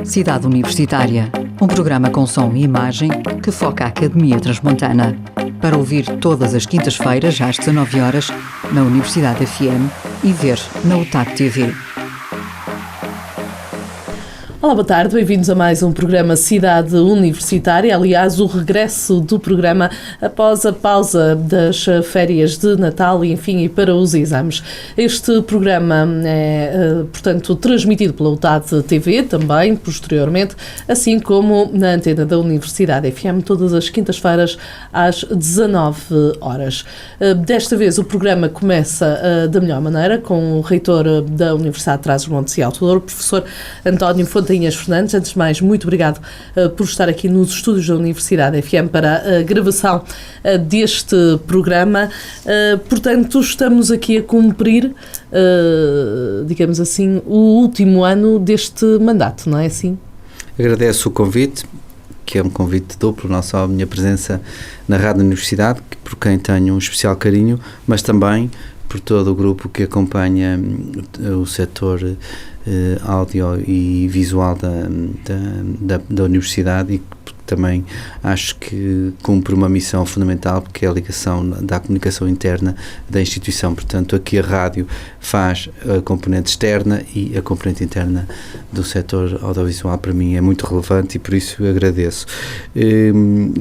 Cidade Universitária, um programa com som e imagem que foca a Academia Transmontana. Para ouvir todas as quintas-feiras às 19 horas na Universidade FM e ver na UTAC TV. Olá, boa tarde, bem-vindos a mais um programa Cidade Universitária, aliás, o regresso do programa após a pausa das férias de Natal e, enfim, e para os exames. Este programa é, portanto, transmitido pela UTAD TV também, posteriormente, assim como na antena da Universidade FM, todas as quintas-feiras às 19 horas. Desta vez o programa começa da melhor maneira, com o reitor da Universidade de Trás-os-Montes e Alto Douro, professor António Fontainhas Fernandes. Antes de mais, muito obrigado por estar aqui nos estúdios da Universidade FM para a gravação deste programa. Portanto, estamos aqui a cumprir, digamos assim, o último ano deste mandato, não é assim? Agradeço o convite, que é um convite duplo, não só a minha presença na Rádio Universidade, por quem tenho um especial carinho, mas também por todo o grupo que acompanha o setor áudio e visual da Universidade, e também acho que cumpre uma missão fundamental, porque é a ligação da comunicação interna da instituição. Portanto, aqui a rádio faz a componente externa e a componente interna do setor audiovisual. Para mim é muito relevante e por isso agradeço.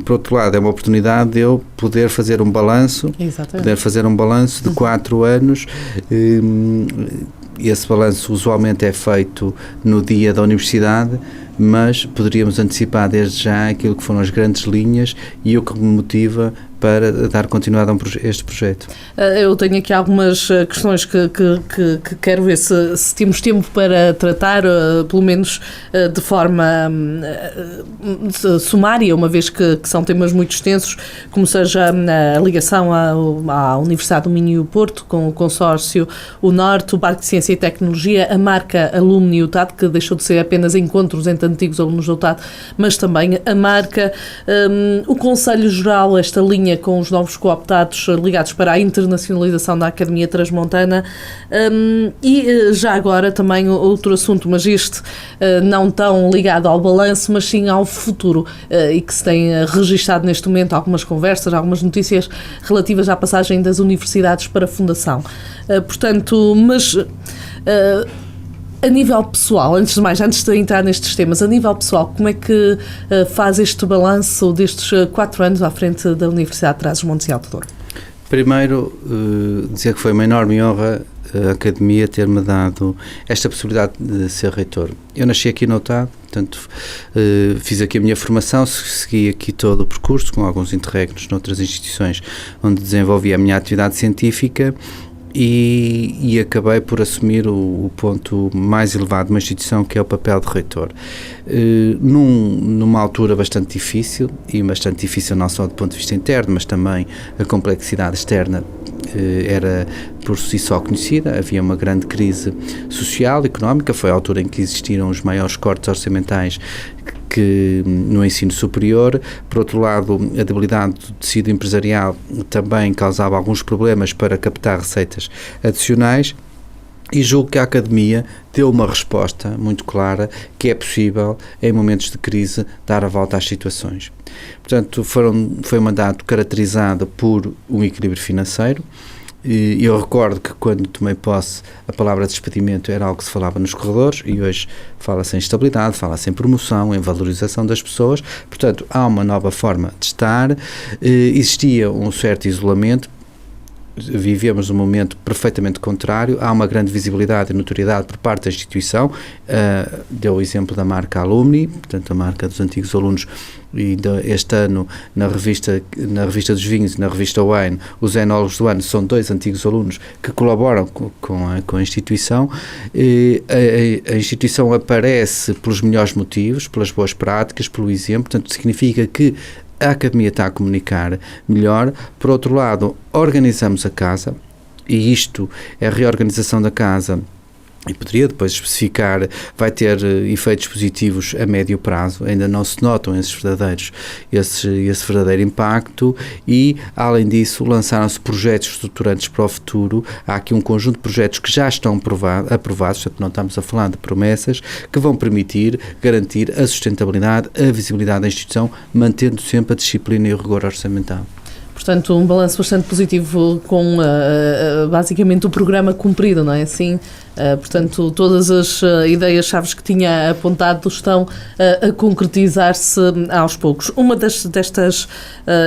Por outro lado, é uma oportunidade de eu poder fazer um balanço, de 4 anos. Esse balanço usualmente é feito no dia da universidade, mas poderíamos antecipar desde já aquilo que foram as grandes linhas e o que me motiva para dar continuidade a este projeto. Eu tenho aqui algumas questões que quero ver se temos tempo para tratar, pelo menos de forma sumária, uma vez que são temas muito extensos, como seja a ligação à Universidade do Minho e o Porto, com o consórcio o Norte, o Parque de Ciência e Tecnologia, a marca Alumni UTAD, que deixou de ser apenas encontros entre antigos alunos da UTAD, mas também a marca, o Conselho Geral, esta linha com os novos cooptados ligados para a internacionalização da Academia Transmontana, e já agora também outro assunto, mas este não tão ligado ao balanço, mas sim ao futuro, e que se tem registado neste momento algumas conversas, algumas notícias relativas à passagem das universidades para a Fundação. Portanto, mas a nível pessoal, antes de entrar nestes temas, a nível pessoal, como é que faz este balanço destes 4 anos à frente da Universidade de Trás-os-Montes e Alto Douro? Primeiro, dizer que foi uma enorme honra a Academia ter-me dado esta possibilidade de ser reitor. Eu nasci aqui no UTAD, portanto, fiz aqui a minha formação, segui aqui todo o percurso, com alguns interregnos noutras instituições onde desenvolvi a minha atividade científica, e acabei por assumir o ponto mais elevado de uma instituição, que é o papel de reitor. Numa altura bastante difícil, e bastante difícil não só do ponto de vista interno, mas também a complexidade externa era por si só conhecida. Havia uma grande crise social, económica, foi a altura em que existiram os maiores cortes orçamentais que no ensino superior. Por outro lado, a debilidade do tecido empresarial também causava alguns problemas para captar receitas adicionais, e julgo que a Academia deu uma resposta muito clara, que é possível, em momentos de crise, dar a volta às situações. Portanto, foi um mandato caracterizado por um equilíbrio financeiro. E eu recordo que quando tomei posse, a palavra despedimento era algo que se falava nos corredores, e hoje fala-se em estabilidade, fala-se em promoção, em valorização das pessoas. Portanto, há uma nova forma de estar. Existia um certo isolamento, vivemos um momento perfeitamente contrário, há uma grande visibilidade e notoriedade por parte da instituição. Deu o exemplo da marca Alumni, portanto a marca dos antigos alunos, e este ano na revista dos vinhos e na revista Wine, os enólogos do ano são 2 antigos alunos que colaboram com a instituição. A instituição aparece pelos melhores motivos, pelas boas práticas, pelo exemplo. Portanto, significa que a Academia está a comunicar melhor. Por outro lado, organizamos a casa, e isto é a reorganização da casa e poderia depois especificar, vai ter efeitos positivos a médio prazo, ainda não se notam esse verdadeiro impacto, e além disso lançaram-se projetos estruturantes para o futuro. Há aqui um conjunto de projetos que já estão aprovados, portanto não estamos a falar de promessas, que vão permitir garantir a sustentabilidade, a visibilidade da instituição, mantendo sempre a disciplina e o rigor orçamental. Portanto, um balanço bastante positivo com basicamente o programa cumprido, não é assim? Portanto, todas as ideias-chave que tinha apontado estão a concretizar-se aos poucos. Uma destas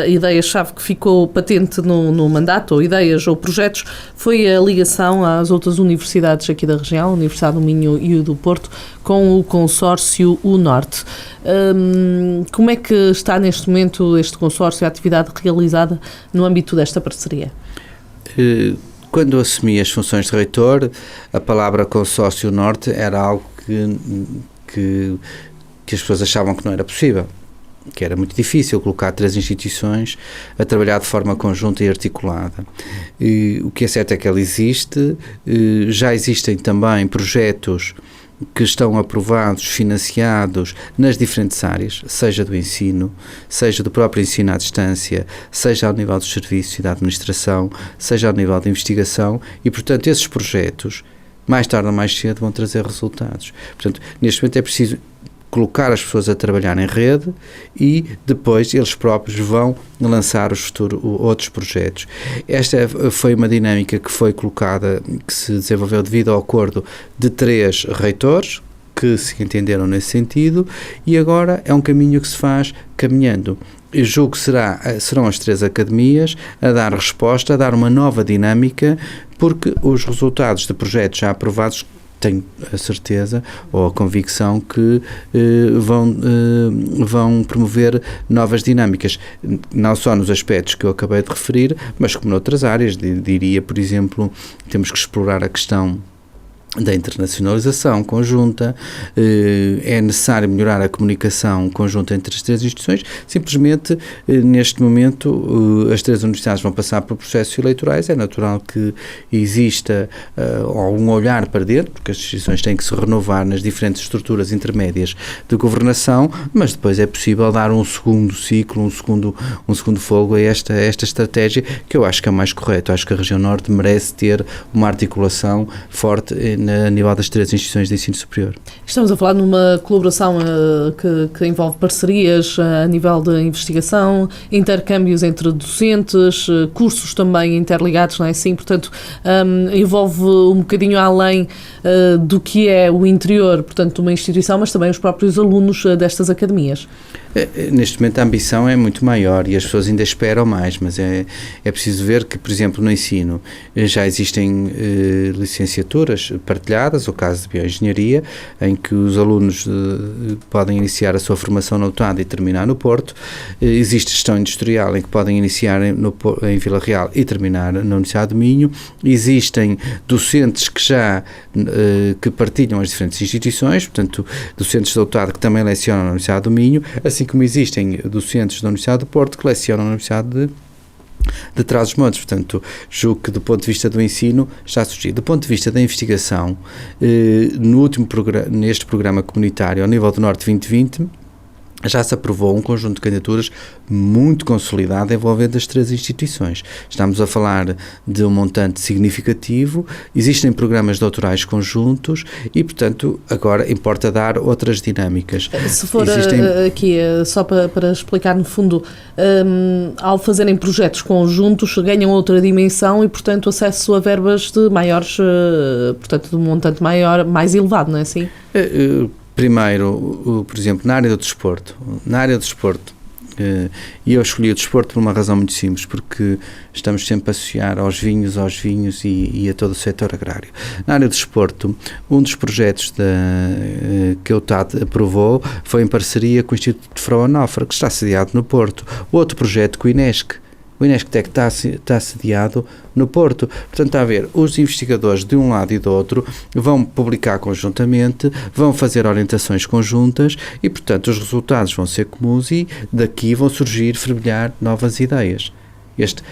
ideias-chave que ficou patente no mandato, ou ideias ou projetos, foi a ligação às outras universidades aqui da região, a Universidade do Minho e o do Porto, com o consórcio UNorte. Como é que está neste momento este consórcio, a atividade realizada no âmbito desta parceria? Quando assumi as funções de reitor, a palavra consórcio Norte era algo que as pessoas achavam que não era possível, que era muito difícil colocar 3 instituições a trabalhar de forma conjunta e articulada. O que é certo é que ela existe, já existem também projetos que estão aprovados, financiados nas diferentes áreas, seja do ensino, seja do próprio ensino à distância, seja ao nível dos serviços e da administração, seja ao nível da investigação, e, portanto, esses projetos, mais tarde ou mais cedo, vão trazer resultados. Portanto, neste momento é preciso colocar as pessoas a trabalhar em rede e depois eles próprios vão lançar outros projetos. Esta foi uma dinâmica que foi colocada, que se desenvolveu devido ao acordo de 3 reitores que se entenderam nesse sentido, e agora é um caminho que se faz caminhando. Eu julgo que serão as 3 academias a dar resposta, a dar uma nova dinâmica, porque os resultados de projetos já aprovados, tenho a certeza ou a convicção que vão promover novas dinâmicas, não só nos aspectos que eu acabei de referir, mas como noutras áreas. Diria, por exemplo, temos que explorar a questão da internacionalização conjunta, é necessário melhorar a comunicação conjunta entre as 3 instituições. Simplesmente, neste momento, as 3 universidades vão passar por processos eleitorais, é natural que exista um olhar para dentro, porque as instituições têm que se renovar nas diferentes estruturas intermédias de governação, mas depois é possível dar um segundo ciclo, um segundo fogo a esta estratégia, que eu acho que é mais correto. Acho que a região Norte merece ter uma articulação forte a nível das 3 instituições de ensino superior. Estamos a falar numa colaboração que envolve parcerias a nível de investigação, intercâmbios entre docentes, cursos também interligados, não é assim? Portanto, envolve um bocadinho além do que é o interior, portanto, de uma instituição, mas também os próprios alunos destas academias. Neste momento a ambição é muito maior e as pessoas ainda esperam mais, mas é preciso ver que, por exemplo, no ensino já existem licenciaturas partilhadas, o caso de bioengenharia, em que os alunos podem iniciar a sua formação no UTAD e terminar no Porto. Existe gestão industrial, em que podem iniciar em Vila Real e terminar na Universidade do Minho. Existem docentes que partilham as diferentes instituições, portanto, docentes da UTAD que também lecionam na Universidade do Minho, assim como existem docentes da Universidade do Porto que lecionam na Universidade de Trás-os-Montes. Portanto, julgo que do ponto de vista do ensino está surgido. Do ponto de vista da investigação, neste programa comunitário ao nível do Norte 2020, já se aprovou um conjunto de candidaturas muito consolidado envolvendo as 3 instituições. Estamos a falar de um montante significativo, existem programas doutorais conjuntos e, portanto, agora importa dar outras dinâmicas. Se for aqui, só para explicar no fundo, ao fazerem projetos conjuntos, ganham outra dimensão e, portanto, acesso a verbas de maiores, portanto, de um montante maior, mais elevado, não é assim? Primeiro, por exemplo, na área do desporto, e eu escolhi o desporto por uma razão muito simples, porque estamos sempre a associar aos vinhos e a todo o setor agrário. Na área do desporto, um dos projetos que o UTAD aprovou foi em parceria com o Instituto de Frauenhofer, que está sediado no Porto. Outro projeto com o INESC. O INESC está sediado no Porto. Portanto, está a ver, os investigadores de um lado e do outro vão publicar conjuntamente, vão fazer orientações conjuntas e, portanto, os resultados vão ser comuns e daqui vão surgir, fervilhar novas ideias. Este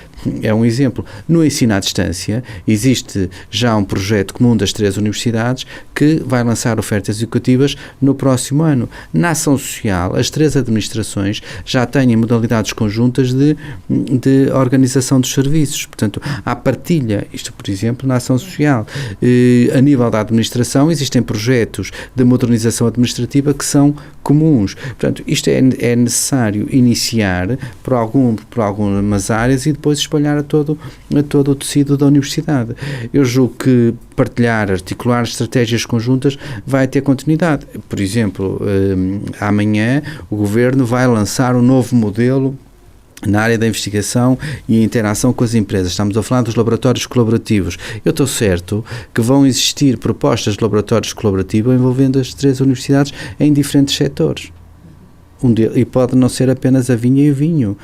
é um exemplo. No ensino à distância, existe já um projeto comum das 3 universidades que vai lançar ofertas educativas no próximo ano. Na ação social, as 3 administrações já têm modalidades conjuntas de organização dos serviços. Portanto, há partilha, isto, por exemplo, na ação social. A nível da administração, existem projetos de modernização administrativa que são comuns. Portanto, isto é necessário iniciar por algumas áreas e depois espalhar a todo o tecido da universidade. Eu julgo que partilhar, articular estratégias conjuntas vai ter continuidade. Por exemplo, amanhã o Governo vai lançar um novo modelo na área da investigação e interação com as empresas. Estamos a falar dos laboratórios colaborativos. Eu estou certo que vão existir propostas de laboratórios colaborativos envolvendo as 3 universidades em diferentes setores. E pode não ser apenas a vinha e o vinho.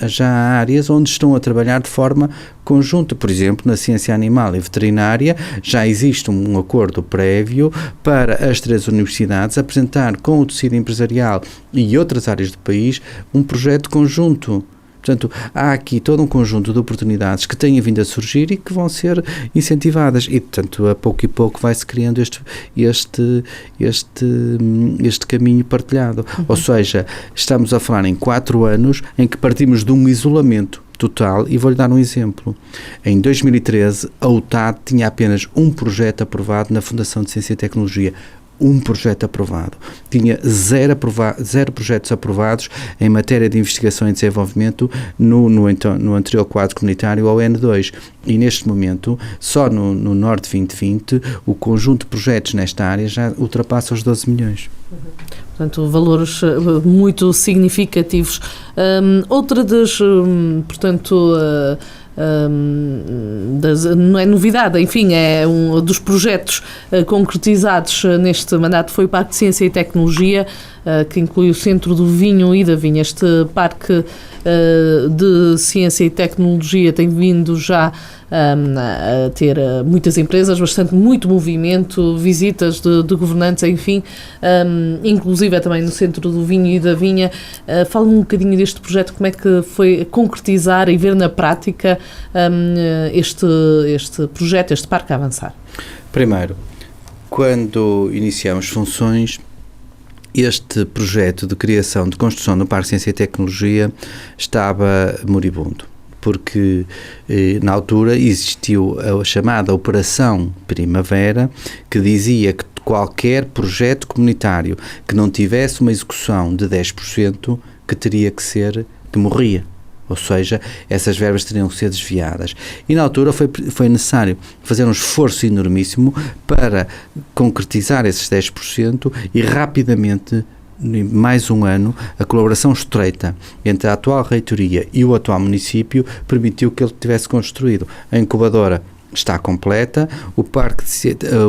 Já há áreas onde estão a trabalhar de forma conjunta. Por exemplo, na ciência animal e veterinária já existe um acordo prévio para as 3 universidades apresentar com o tecido empresarial e outras áreas do país um projeto conjunto. Portanto, há aqui todo um conjunto de oportunidades que têm vindo a surgir e que vão ser incentivadas e, portanto, a pouco e pouco vai-se criando este caminho partilhado. Ou seja, estamos a falar em 4 anos em que partimos de um isolamento total e vou-lhe dar um exemplo. Em 2013, a UTAD tinha apenas um projeto aprovado na Fundação de Ciência e Tecnologia. Um projeto aprovado. Tinha 0 projetos aprovados em matéria de investigação e desenvolvimento no anterior quadro comunitário ao N2. E neste momento, só no Norte 2020, o conjunto de projetos nesta área já ultrapassa os 12 milhões. Portanto, valores muito significativos. Outra das, não é novidade, enfim, é um dos projetos concretizados neste mandato foi o Parque de Ciência e Tecnologia, que inclui o Centro do Vinho e da Vinha. Este Parque de Ciência e Tecnologia tem vindo já a ter muitas empresas, muito movimento, visitas de governantes, enfim, inclusive também no Centro do Vinho e da Vinha. Fala-me um bocadinho deste projeto, como é que foi concretizar e ver na prática este projeto, este parque a avançar? Primeiro, quando iniciamos funções, este projeto de criação, de construção do Parque de Ciência e Tecnologia estava moribundo, porque na altura existiu a chamada Operação Primavera, que dizia que qualquer projeto comunitário que não tivesse uma execução de 10%, que morria. Ou seja, essas verbas teriam que ser desviadas. E na altura foi necessário fazer um esforço enormíssimo para concretizar esses 10% e rapidamente, mais um ano, a colaboração estreita entre a atual reitoria e o atual município permitiu que ele tivesse construído. A incubadora está completa, o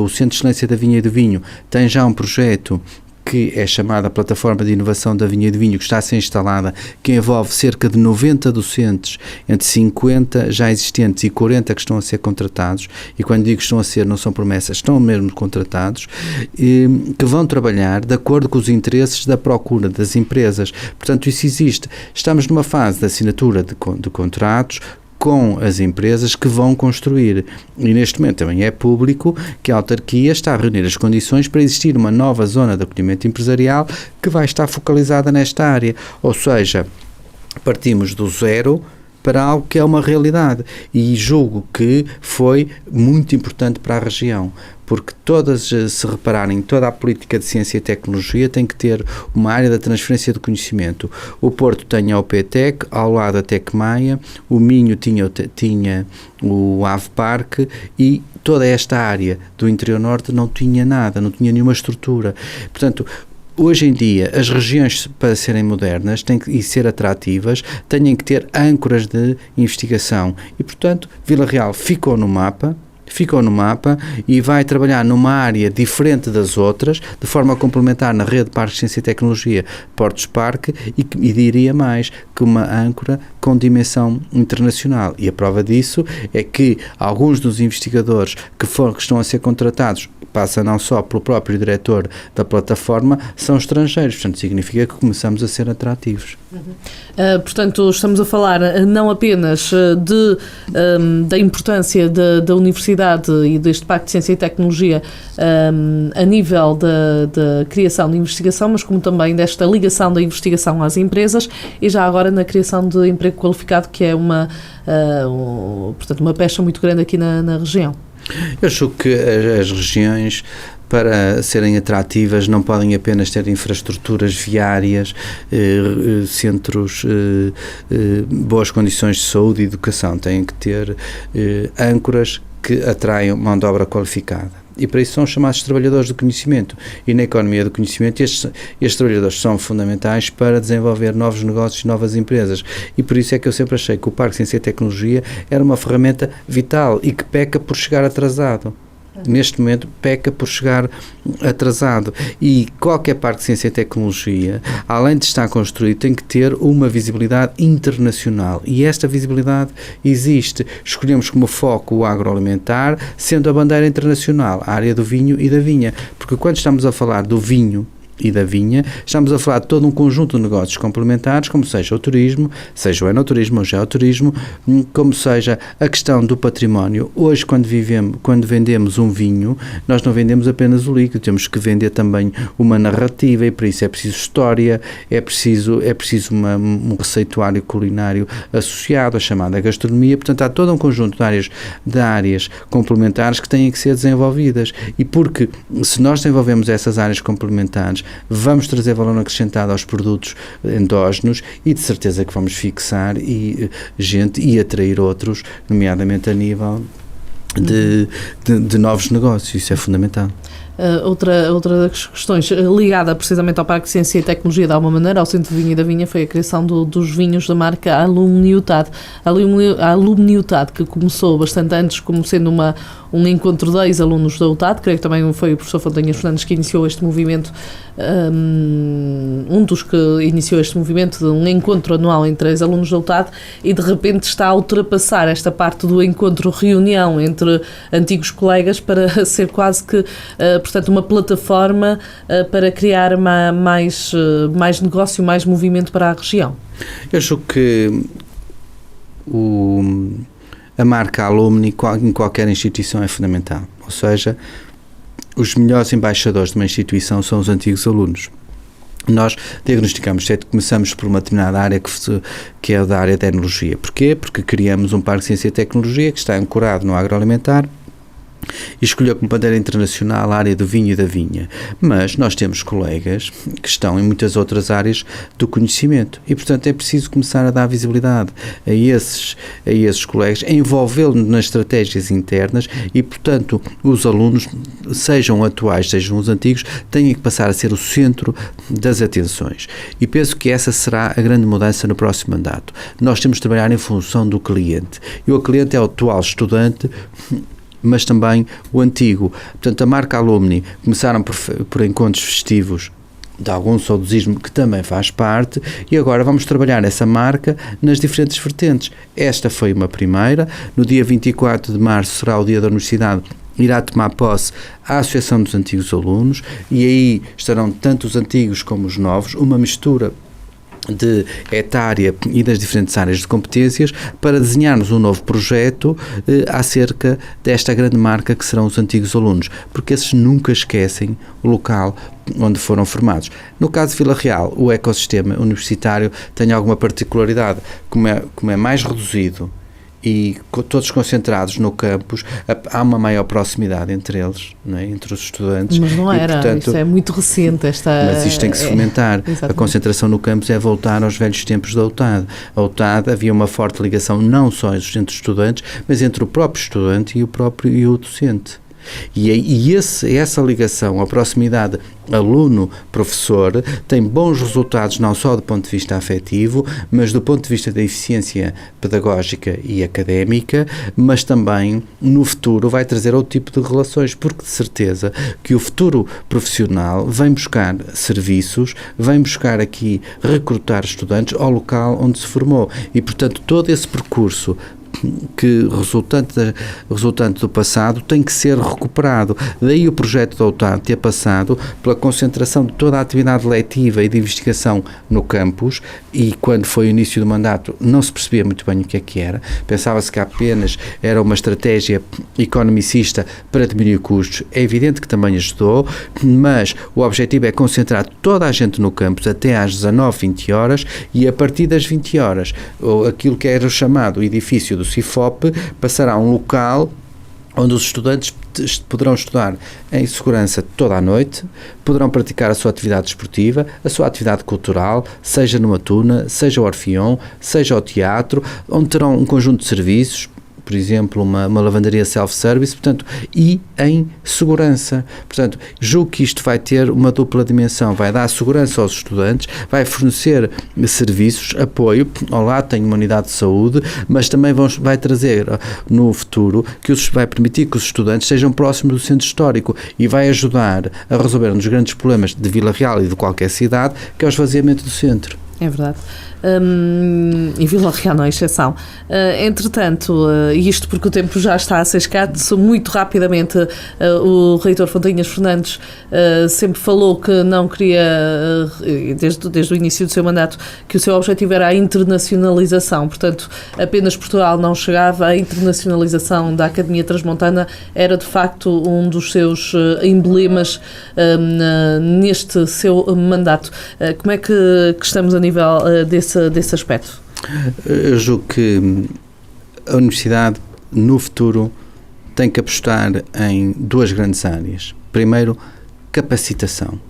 Centro de Excelência da Vinha e do Vinho tem já um projeto que é chamada Plataforma de Inovação da Vinha e do Vinho, que está a ser instalada, que envolve cerca de 90 docentes, entre 50 já existentes e 40 que estão a ser contratados, e quando digo que estão a ser, não são promessas, estão mesmo contratados, que vão trabalhar de acordo com os interesses da procura das empresas. Portanto, isso existe. Estamos numa fase de assinatura de contratos com as empresas que vão construir. E neste momento também é público que a autarquia está a reunir as condições para existir uma nova zona de acolhimento empresarial que vai estar focalizada nesta área. Ou seja, partimos do zero para algo que é uma realidade. E julgo que foi muito importante para a região, porque se repararem, toda a política de ciência e tecnologia tem que ter uma área da transferência de conhecimento. O Porto tem a UPTEC, ao lado a Tecmaia, o Minho tinha o Ave Parque e toda esta área do interior norte não tinha nada, não tinha nenhuma estrutura. Portanto, hoje em dia, as regiões, para serem modernas e ser atrativas, têm que ter âncoras de investigação. E, portanto, Vila Real ficou no mapa e vai trabalhar numa área diferente das outras, de forma a complementar na rede de Parques de Ciência e Tecnologia Portos Parque e diria mais, que uma âncora com dimensão internacional. E a prova disso é que alguns dos investigadores que estão a ser contratados passa não só pelo próprio diretor da plataforma, são estrangeiros, portanto significa que começamos a ser atrativos. Portanto, estamos a falar não apenas da importância da Universidade e deste Pacto de Ciência e Tecnologia a nível da criação de investigação, mas como também desta ligação da investigação às empresas e já agora na criação de emprego qualificado, que é portanto, uma pecha muito grande aqui na região. Eu acho que as regiões, para serem atrativas, não podem apenas ter infraestruturas viárias, centros, boas condições de saúde e educação, têm que ter âncoras que atraiam mão de obra qualificada. E para isso são chamados trabalhadores do conhecimento. E na economia do conhecimento estes trabalhadores são fundamentais para desenvolver novos negócios e novas empresas. E por isso é que eu sempre achei que o Parque de Ciência e Tecnologia era uma ferramenta vital e que peca por chegar atrasado. Neste momento peca por chegar atrasado, e qualquer parque de ciência e tecnologia, além de estar construído, tem que ter uma visibilidade internacional, e esta visibilidade existe. Escolhemos como foco o agroalimentar, sendo a bandeira internacional a área do vinho e da vinha, porque quando estamos a falar do vinho e da vinha, estamos a falar de todo um conjunto de negócios complementares, como seja o turismo, seja o enoturismo ou geoturismo, como seja a questão do património. Hoje, quando vendemos um vinho, nós não vendemos apenas o líquido, temos que vender também uma narrativa, e para isso é preciso história, é preciso um receituário culinário associado, a chamada gastronomia. Portanto, há todo um conjunto de áreas complementares que têm que ser desenvolvidas, e porque se nós desenvolvemos essas áreas complementares, vamos trazer valor acrescentado aos produtos endógenos, e de certeza que vamos fixar gente e atrair outros, nomeadamente a nível de novos negócios. Isso é fundamental. Outra das questões ligada precisamente ao Parque de Ciência e Tecnologia, de alguma maneira, ao Centro de Vinho e da Vinha, foi a criação dos vinhos da marca Alumniutad. A Alumniutad, que começou bastante antes como sendo um encontro de ex-alunos da UTAD, creio que também foi o professor Fontanhas Fernandes que iniciou este movimento, um dos que iniciou este movimento de um encontro anual entre ex-alunos da UTAD, e de repente está a ultrapassar esta parte do encontro-reunião entre antigos colegas para ser quase que, portanto, uma plataforma para criar mais negócio, mais movimento para a região. Eu acho que a marca Alumni em qualquer instituição é fundamental. Ou seja, os melhores embaixadores de uma instituição são os antigos alunos. Nós diagnosticamos, começamos por uma determinada área que é da área da enologia. Porquê? Porque criamos um Parque de Ciência e Tecnologia que está ancorado no agroalimentar e escolheu como bandeira internacional a área do vinho e da vinha. Mas nós temos colegas que estão em muitas outras áreas do conhecimento, e portanto é preciso começar a dar visibilidade a esses colegas, a envolvê-los nas estratégias internas, e portanto os alunos, sejam atuais, sejam os antigos, têm que passar a ser o centro das atenções, e penso que essa será a grande mudança no próximo mandato. Nós temos de trabalhar em função do cliente, e o cliente é o atual estudante, mas também o antigo. Portanto, a marca Alumni começaram por encontros festivos de algum saudosismo, que também faz parte, e agora vamos trabalhar essa marca nas diferentes vertentes. Esta foi uma primeira. No dia 24 de março será o dia da Universidade, irá tomar posse a Associação dos Antigos Alunos, e aí estarão tanto os antigos como os novos, uma mistura de etária e das diferentes áreas de competências, para desenharmos um novo projeto acerca desta grande marca que serão os antigos alunos, porque esses nunca esquecem o local onde foram formados. No caso de Vila Real, o ecossistema universitário tem alguma particularidade, como é mais reduzido e todos concentrados no campus, há uma maior proximidade entre eles, não é? Entre os estudantes. Mas não era, portanto, isso é muito recente. Mas isto tem que se fomentar. A concentração no campus é voltar aos velhos tempos da UTAD. A UTAD havia uma forte ligação não só entre os estudantes, mas entre o próprio estudante e o docente. E essa ligação, a proximidade aluno-professor, tem bons resultados não só do ponto de vista afetivo, mas do ponto de vista da eficiência pedagógica e académica, mas também no futuro vai trazer outro tipo de relações, porque de certeza que o futuro profissional vem buscar serviços, vem buscar aqui recrutar estudantes ao local onde se formou, e portanto todo esse percurso que resultante do passado tem que ser recuperado. Daí o projeto doutorado ter passado pela concentração de toda a atividade letiva e de investigação no campus, e quando foi o início do mandato não se percebia muito bem o que era. Pensava-se que apenas era uma estratégia economicista para diminuir custos. É evidente que também ajudou, mas o objetivo é concentrar toda a gente no campus até às 19, 20 horas, e a partir das 20 horas, aquilo que era o chamado edifício do CIFOP passará a um local onde os estudantes poderão estudar em segurança toda a noite, poderão praticar a sua atividade esportiva, a sua atividade cultural, seja numa tuna, seja o Orfeão, seja o teatro, onde terão um conjunto de serviços, por exemplo, uma lavandaria self-service, portanto, e em segurança. Portanto, julgo que isto vai ter uma dupla dimensão, vai dar segurança aos estudantes, vai fornecer serviços, apoio, olá, tem uma unidade de saúde, mas também vai trazer no futuro, vai permitir que os estudantes sejam próximos do centro histórico e vai ajudar a resolver um dos grandes problemas de Vila Real e de qualquer cidade, que é o esvaziamento do centro. É verdade. E Vila Real não é exceção. Entretanto, isto porque o tempo já está a ser escasso, muito rapidamente o reitor Fontinhas Fernandes sempre falou que não queria, desde o início do seu mandato, que o seu objetivo era a internacionalização, portanto apenas Portugal não chegava, a internacionalização da Academia Transmontana era de facto um dos seus emblemas neste seu mandato. Como é que estamos a nível desse aspecto? Eu julgo que a Universidade, no futuro, tem que apostar em duas grandes áreas. Primeiro, capacitação.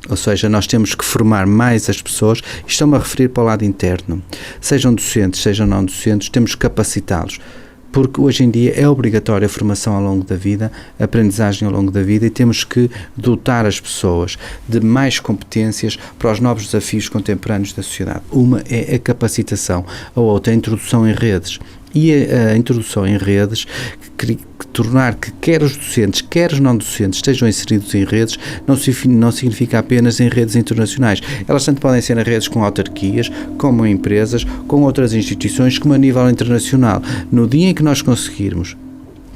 Ou seja, nós temos que formar mais as pessoas, e estou-me a referir para o lado interno. Sejam docentes, sejam não docentes, temos que capacitá-los. Porque hoje em dia é obrigatória a formação ao longo da vida, a aprendizagem ao longo da vida, e temos que dotar as pessoas de mais competências para os novos desafios contemporâneos da sociedade. Uma é a capacitação, a outra é a introdução em redes. E a introdução em redes, tornar que quer os docentes, quer os não docentes estejam inseridos em redes, não significa apenas em redes internacionais. Elas tanto podem ser em redes com autarquias, como em empresas, com outras instituições, como a nível internacional. No dia em que nós conseguirmos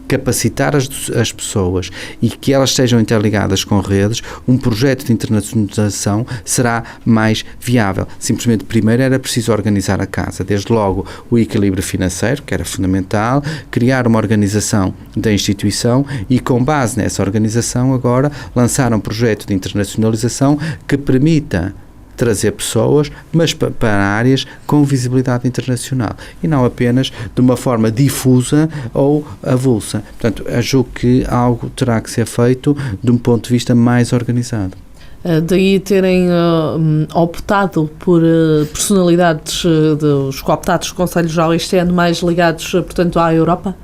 capacitar as pessoas e que elas estejam interligadas com redes, um projeto de internacionalização será mais viável. Simplesmente, primeiro era preciso organizar a casa, desde logo o equilíbrio financeiro, que era fundamental, criar uma organização da instituição e, com base nessa organização, agora lançar um projeto de internacionalização que permita trazer pessoas, mas para áreas com visibilidade internacional e não apenas de uma forma difusa ou avulsa. Portanto, eu julgo que algo terá que ser feito de um ponto de vista mais organizado. Daí terem optado por personalidades dos cooptados do Conselho Geral este ano mais ligados, portanto, à Europa?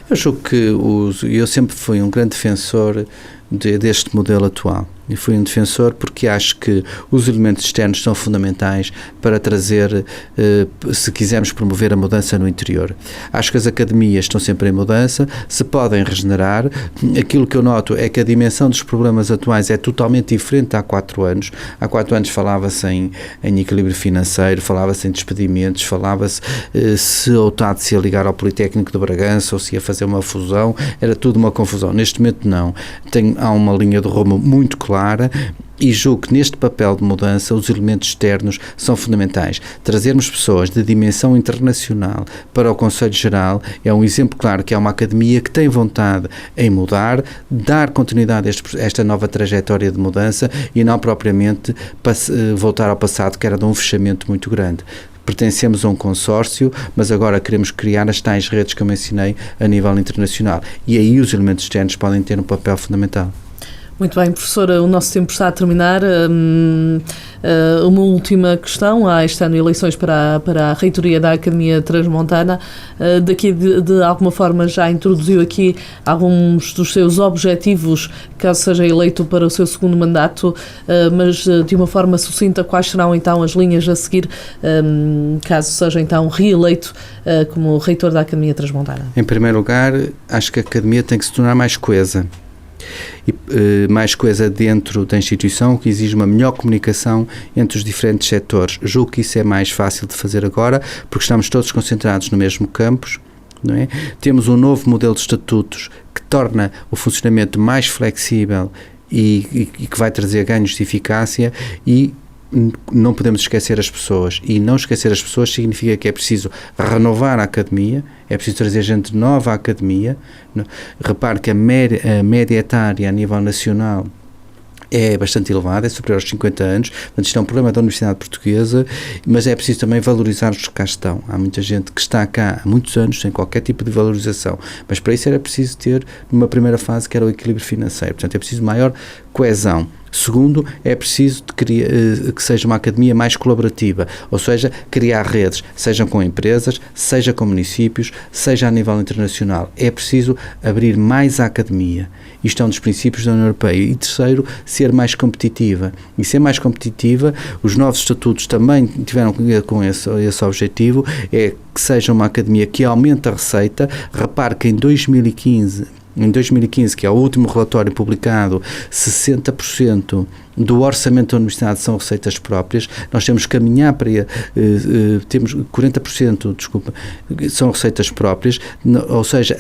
Eu julgo que eu sempre fui um grande defensor deste modelo atual. E fui um defensor porque acho que os elementos externos são fundamentais para trazer, se quisermos promover a mudança no interior. Acho que as academias estão sempre em mudança, se podem regenerar. Aquilo que eu noto é que a dimensão dos problemas atuais é totalmente diferente há 4 anos. Há 4 anos falava-se em equilíbrio financeiro, falava-se em despedimentos, falava-se se o TAD se ia ligar ao Politécnico de Bragança ou se ia fazer uma fusão, era tudo uma confusão. Neste momento não. Há uma linha de rumo muito clara e julgo que neste papel de mudança os elementos externos são fundamentais. Trazermos pessoas de dimensão internacional para o Conselho Geral é um exemplo claro que é uma academia que tem vontade em mudar, dar continuidade a esta nova trajetória de mudança e não propriamente voltar ao passado, que era de um fechamento muito grande. Pertencemos a um consórcio, mas agora queremos criar as tais redes que eu mencionei a nível internacional. E aí os elementos externos podem ter um papel fundamental. Muito bem, professora, o nosso tempo está a terminar. Uma última questão. Há este ano eleições para a reitoria da Academia Transmontana. Daqui de alguma forma já introduziu aqui alguns dos seus objetivos, caso seja eleito para o seu segundo mandato, mas de uma forma sucinta, quais serão então as linhas a seguir, caso seja então reeleito como reitor da Academia Transmontana? Em primeiro lugar, acho que a Academia tem que se tornar mais coesa. E mais coisa dentro da instituição, que exige uma melhor comunicação entre os diferentes setores. Julgo que isso é mais fácil de fazer agora, porque estamos todos concentrados no mesmo campus, não é? Temos um novo modelo de estatutos que torna o funcionamento mais flexível e que vai trazer ganhos de eficácia, e não podemos esquecer as pessoas, e não esquecer as pessoas significa que é preciso renovar a academia, é preciso trazer gente nova à academia. Repare que a média etária a nível nacional é bastante elevada, é superior aos 50 anos, portanto isto é um problema da Universidade Portuguesa, mas é preciso também valorizar os que cá estão. Há muita gente que está cá há muitos anos sem qualquer tipo de valorização, mas para isso era preciso ter, numa primeira fase, que era o equilíbrio financeiro, portanto é preciso maior coesão. Segundo, é preciso que seja uma academia mais colaborativa, ou seja, criar redes, sejam com empresas, seja com municípios, seja a nível internacional. É preciso abrir mais a academia. Isto é um dos princípios da União Europeia. E terceiro, ser mais competitiva. E ser mais competitiva, os novos estatutos também tiveram com esse objetivo, é que seja uma academia que aumente a receita. Repare que em 2015, que é o último relatório publicado, 60% do orçamento da universidade são receitas próprias. Nós temos que caminhar para... temos 40%, são receitas próprias, ou seja,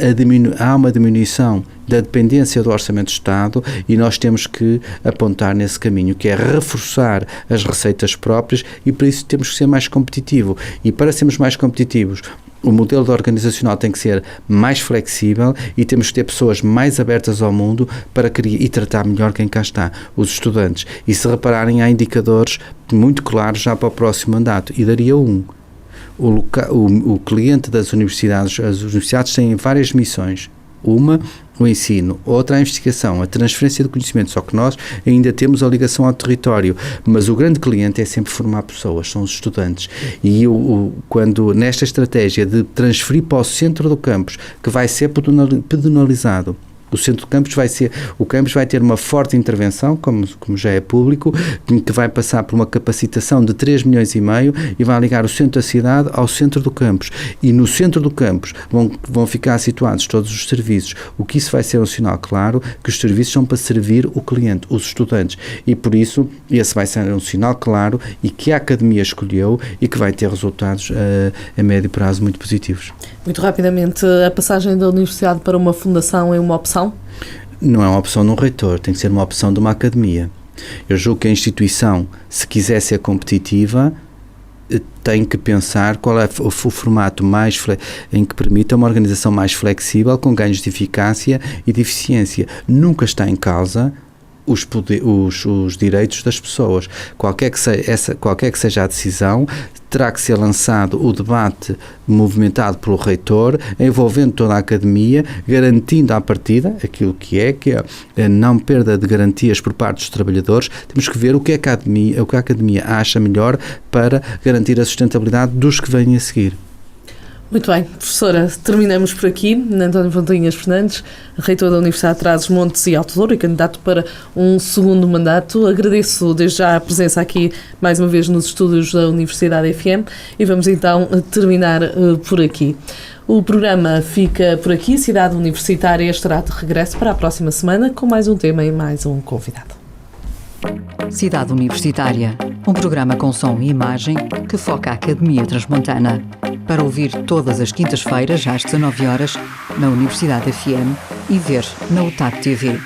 há uma diminuição da dependência do orçamento do Estado, e nós temos que apontar nesse caminho, que é reforçar as receitas próprias, e para isso temos que ser mais competitivo. E para sermos mais competitivos, o modelo organizacional tem que ser mais flexível, e temos que ter pessoas mais abertas ao mundo para criar e tratar melhor quem cá está, os estudantes. E se repararem, há indicadores muito claros já para o próximo mandato, e daria um. O cliente das universidades, as universidades têm várias missões. Uma, o ensino, outra, a investigação, a transferência de conhecimento, só que nós ainda temos a ligação ao território, mas o grande cliente é sempre formar pessoas, são os estudantes, e quando nesta estratégia de transferir para o centro do campus, que vai ser pedonalizado, o centro do campus vai ter uma forte intervenção, como já é público, que vai passar por uma capacitação de 3,5 milhões e vai ligar o centro da cidade ao centro do campus. E no centro do campus vão ficar situados todos os serviços. O que isso vai ser um sinal claro, que os serviços são para servir o cliente, os estudantes. E por isso, esse vai ser um sinal claro, e que a academia escolheu, e que vai ter resultados a médio prazo muito positivos. Muito rapidamente, a passagem da universidade para uma fundação é uma opção? Não é uma opção de um reitor, tem que ser uma opção de uma academia. Eu julgo que a instituição, se quiser ser competitiva, tem que pensar qual é o formato em que permita uma organização mais flexível, com ganhos de eficácia e de eficiência. Nunca está em causa os direitos das pessoas. Qualquer que seja a decisão, terá que ser lançado o debate movimentado pelo reitor, envolvendo toda a academia, garantindo à partida aquilo que é a não perda de garantias por parte dos trabalhadores. Temos que ver o que a academia acha melhor para garantir a sustentabilidade dos que vêm a seguir. Muito bem, professora, terminamos por aqui. António Fontinhas Fernandes, reitor da Universidade de Trás-os-Montes e Alto Douro e candidato para um segundo mandato. Agradeço desde já a presença aqui, mais uma vez, nos estúdios da Universidade FM, e vamos então terminar por aqui. O programa fica por aqui. Cidade Universitária estará de regresso para a próxima semana com mais um tema e mais um convidado. Cidade Universitária, um programa com som e imagem que foca a Academia Transmontana. Para ouvir todas as quintas-feiras às 19 horas na Universidade FM e ver na UTAP TV.